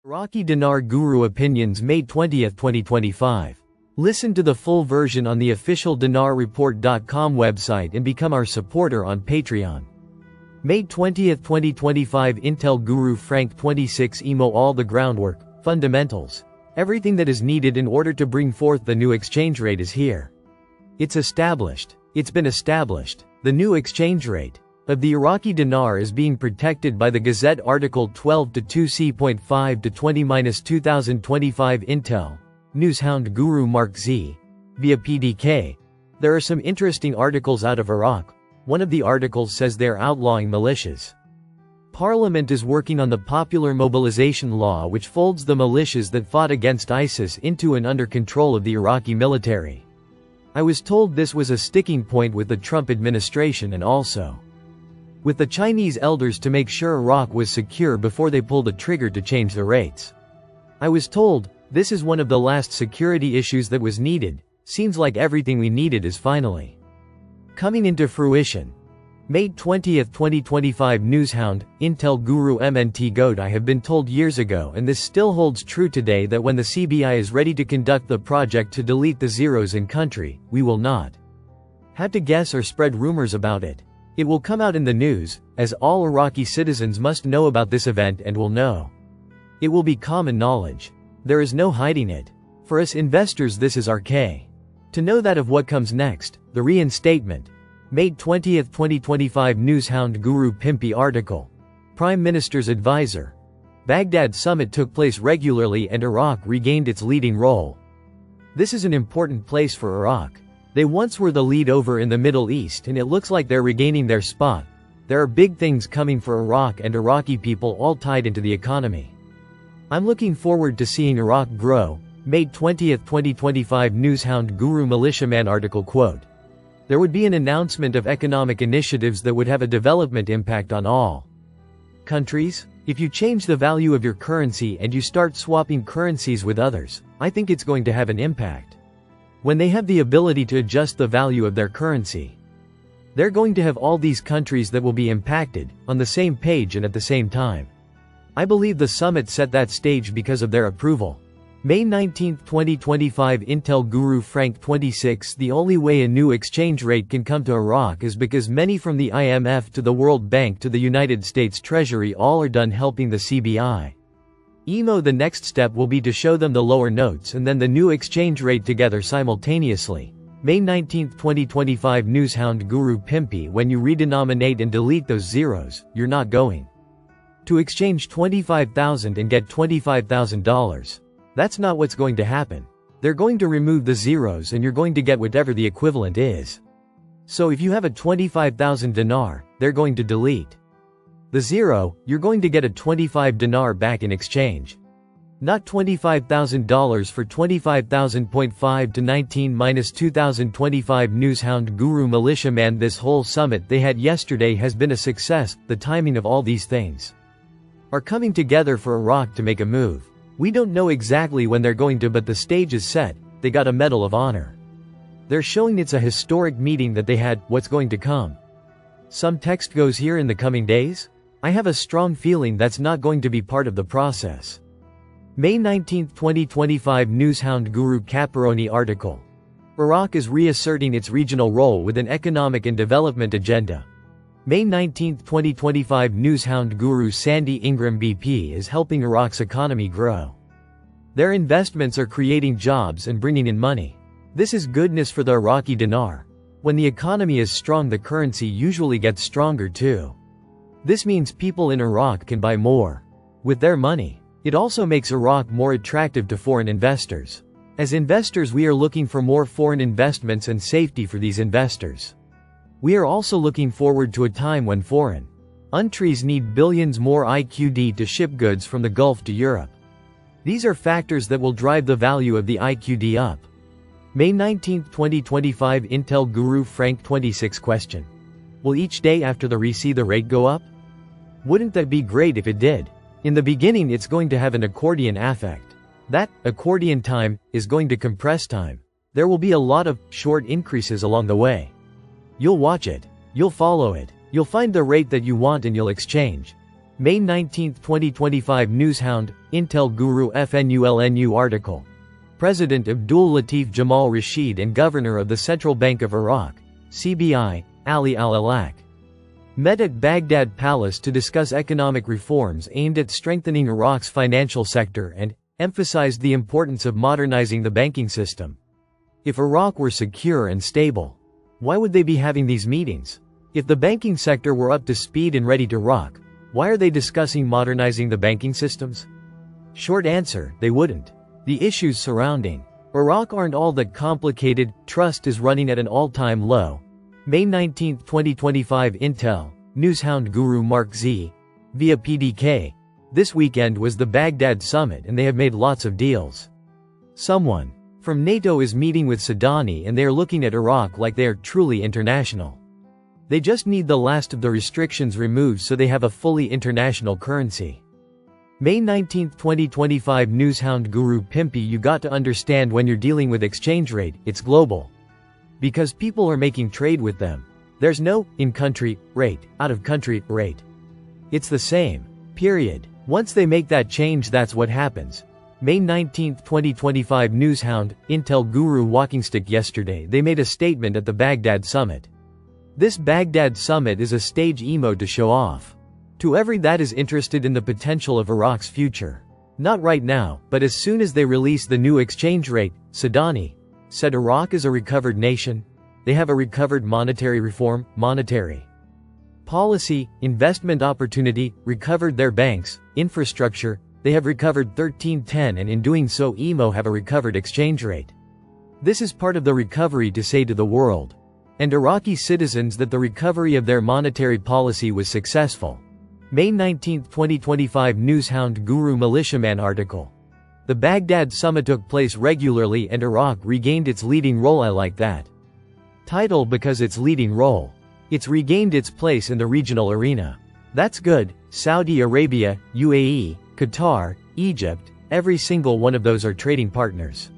Iraqi Dinar Guru Opinions, May 20, 2025. Listen to the full version on the official dinarreport.com website and become our supporter on Patreon. May 20, 2025. Intel Guru Frank 26 Emo. All the groundwork, fundamentals, everything that is needed in order to bring forth the new exchange rate is here. It's established. It's been established. The new exchange rate of the Iraqi dinar is being protected by the Gazette Article 12 to 2C.5 to 20-2025. Intel Newshound Guru Mark Z. Via PDK. There are some interesting articles out of Iraq. One of the articles says they're outlawing militias. Parliament is working on the popular mobilization law, which folds the militias that fought against ISIS into and under control of the Iraqi military. I was told this was a sticking point with the Trump administration and also with the Chinese elders to make sure Iraq was secure before they pulled the trigger to change the rates. I was told, this is one of the last security issues that was needed. Seems like everything we needed is finally coming into fruition. May 20, 2025. Newshound, Intel Guru MNT Goat. I have been told years ago, and this still holds true today, that when the CBI is ready to conduct the project to delete the zeros in country, we will not have to guess or spread rumors about it. It will come out in the news, as all Iraqi citizens must know about this event and will know. It will be common knowledge. There is no hiding it. For us investors, this is arcane. To know that of what comes next, the reinstatement. May 20, 2025. Newshound Guru Pimpy article. Prime Minister's advisor. Baghdad summit took place regularly and Iraq regained its leading role. This is an important place for Iraq. They once were the lead over in the Middle East and it looks like they're regaining their spot. There are big things coming for Iraq and Iraqi people, all tied into the economy. I'm looking forward to seeing Iraq grow. May 20, 2025. Newshound Guru Militiaman article. Quote, there would be an announcement of economic initiatives that would have a development impact on all countries. If you change the value of your currency and you start swapping currencies with others, I think it's going to have an impact. When they have the ability to adjust the value of their currency, they're going to have all these countries that will be impacted, on the same page and at the same time. I believe the summit set that stage because of their approval. May 19, 2025. Intel Guru Frank 26. The only way a new exchange rate can come to Iraq is because many, from the IMF to the World Bank to the United States Treasury, all are done helping the CBI. Emo. The next step will be to show them the lower notes and then the new exchange rate together simultaneously. May 19, 2025. Newshound Guru Pimpy. When you redenominate and delete those zeros, you're not going to exchange $25,000 and get $25,000. That's not what's going to happen. They're going to remove the zeros and you're going to get whatever the equivalent is. So if you have a 25,000 dinar, they're going to delete the zero, you're going to get a 25 dinar back in exchange. Not $25,000 for 25,000.5 to 19-2025. Newshound Guru Militiaman. This whole summit they had yesterday has been a success. The timing of all these things are coming together for Iraq to make a move. We don't know exactly when they're going to, but the stage is set. They got a Medal of Honor. They're showing it's a historic meeting that they had. What's going to come? Some text goes here in the coming days? I have a strong feeling that's not going to be part of the process. May 19, 2025. Newshound Guru Caparoni article. Iraq is reasserting its regional role with an economic and development agenda. May 19, 2025. Newshound Guru Sandy Ingram BP is helping Iraq's economy grow. Their investments are creating jobs and bringing in money. This is goodness for the Iraqi dinar. When the economy is strong, the currency usually gets stronger too. This means people in Iraq can buy more with their money. It also makes Iraq more attractive to foreign investors. As investors, we are looking for more foreign investments and safety for these investors. We are also looking forward to a time when foreign countries need billions more IQD to ship goods from the Gulf to Europe. These are factors that will drive the value of the IQD up. May 19, 2025. Intel Guru Frank 26. Question. Will each day after the see the rate go up? Wouldn't that be great if it did? In the beginning it's going to have an accordion effect. That accordion time is going to compress time. There will be a lot of short increases along the way. You'll watch it. You'll follow it. You'll find the rate that you want and you'll exchange. May 19, 2025 Newshound, Intel Guru FNULNU article. President Abdul Latif Jamal Rashid and Governor of the Central Bank of Iraq, CBI, Ali al-Alak, met at Baghdad Palace to discuss economic reforms aimed at strengthening Iraq's financial sector and emphasized the importance of modernizing the banking system. If Iraq were secure and stable, why would they be having these meetings? If the banking sector were up to speed and ready to rock, why are they discussing modernizing the banking systems? Short answer, they wouldn't. The issues surrounding Iraq aren't all that complicated. Trust is running at an all-time low. May 19, 2025 Intel, Newshound Guru Mark Z. Via PDK. This weekend was the Baghdad summit and they have made lots of deals. Someone from NATO is meeting with Sudani and they are looking at Iraq like they are truly international. They just need the last of the restrictions removed so they have a fully international currency. May 19, 2025 Newshound Guru Pimpy. You got to understand when you're dealing with exchange rate, it's global. Because people are making trade with them. There's no in-country rate, out-of-country rate. It's the same. Period. Once they make that change, that's what happens. May 19, 2025 Newshound, Intel Guru Walking Stick. Yesterday they made a statement at the Baghdad summit. This Baghdad summit is a stage emote to show off to every that is interested in the potential of Iraq's future. Not right now, but as soon as they release the new exchange rate. Sudani said Iraq is a recovered nation. They have a recovered monetary reform, monetary policy, investment opportunity, recovered their banks, infrastructure. They have recovered 1310 and in doing so EMO have a recovered exchange rate. This is part of the recovery to say to the world and Iraqi citizens that the recovery of their monetary policy was successful. May 19, 2025 Newshound Guru Militiaman article. The Baghdad summit took place regularly and Iraq regained its leading role. I like that title because its leading role. It's regained its place in the regional arena. That's good. Saudi Arabia, UAE, Qatar, Egypt, every single one of those are trading partners.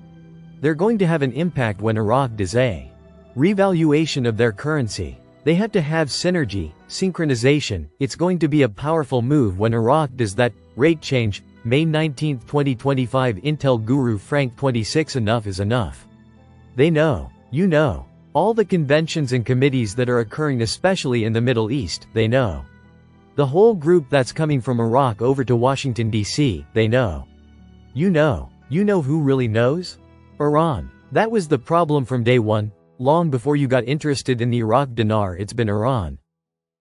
They're going to have an impact when Iraq does a revaluation of their currency. They have to have synergy, synchronization. It's going to be a powerful move when Iraq does that. Rate change. May 19, 2025 Intel Guru Frank 26 Enough is enough. They know. You know. All the conventions and committees that are occurring especially in the Middle East, they know. The whole group that's coming from Iraq over to Washington, D.C., they know. You know. You know who really knows? Iran. That was the problem from day one. Long before you got interested in the Iraq dinar, it's been Iran.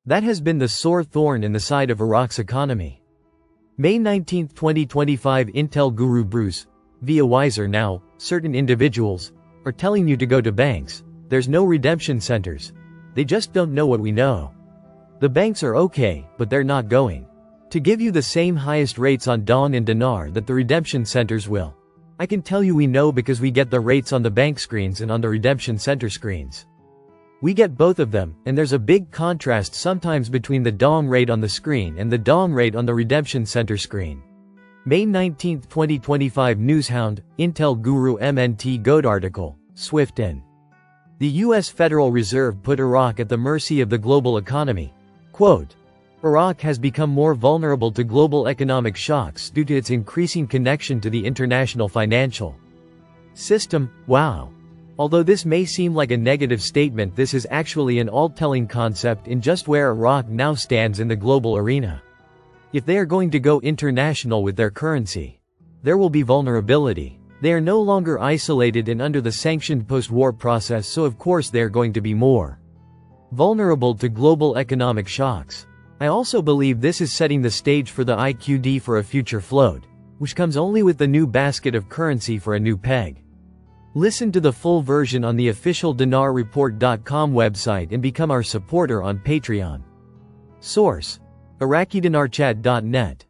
That has been the sore thorn in the side of Iraq's economy. May 19, 2025 Intel Guru Bruce. Via Wiser. Now, certain individuals are telling you to go to banks. There's no redemption centers. They just don't know what we know. The banks are okay, but they're not going to give you the same highest rates on Dawn and Dinar that the redemption centers will. I can tell you we know because we get the rates on the bank screens and on the redemption center screens. We get both of them, and there's a big contrast sometimes between the Dawn rate on the screen and the Dawn rate on the redemption center screen. May 19, 2025 Newshound, Intel Guru MNT Goat article, Swift in. The U.S. Federal Reserve put Iraq at the mercy of the global economy. Quote, Iraq has become more vulnerable to global economic shocks due to its increasing connection to the international financial system. Wow. Although this may seem like a negative statement, this is actually an all-telling concept in just where Iraq now stands in the global arena. If they are going to go international with their currency, there will be vulnerability. They are no longer isolated and under the sanctioned post-war process, so of course they are going to be more vulnerable to global economic shocks. I also believe this is setting the stage for the IQD for a future float, which comes only with the new basket of currency for a new peg. Listen to the full version on the official dinarreport.com website and become our supporter on Patreon. Source: IraqiDinarChat.net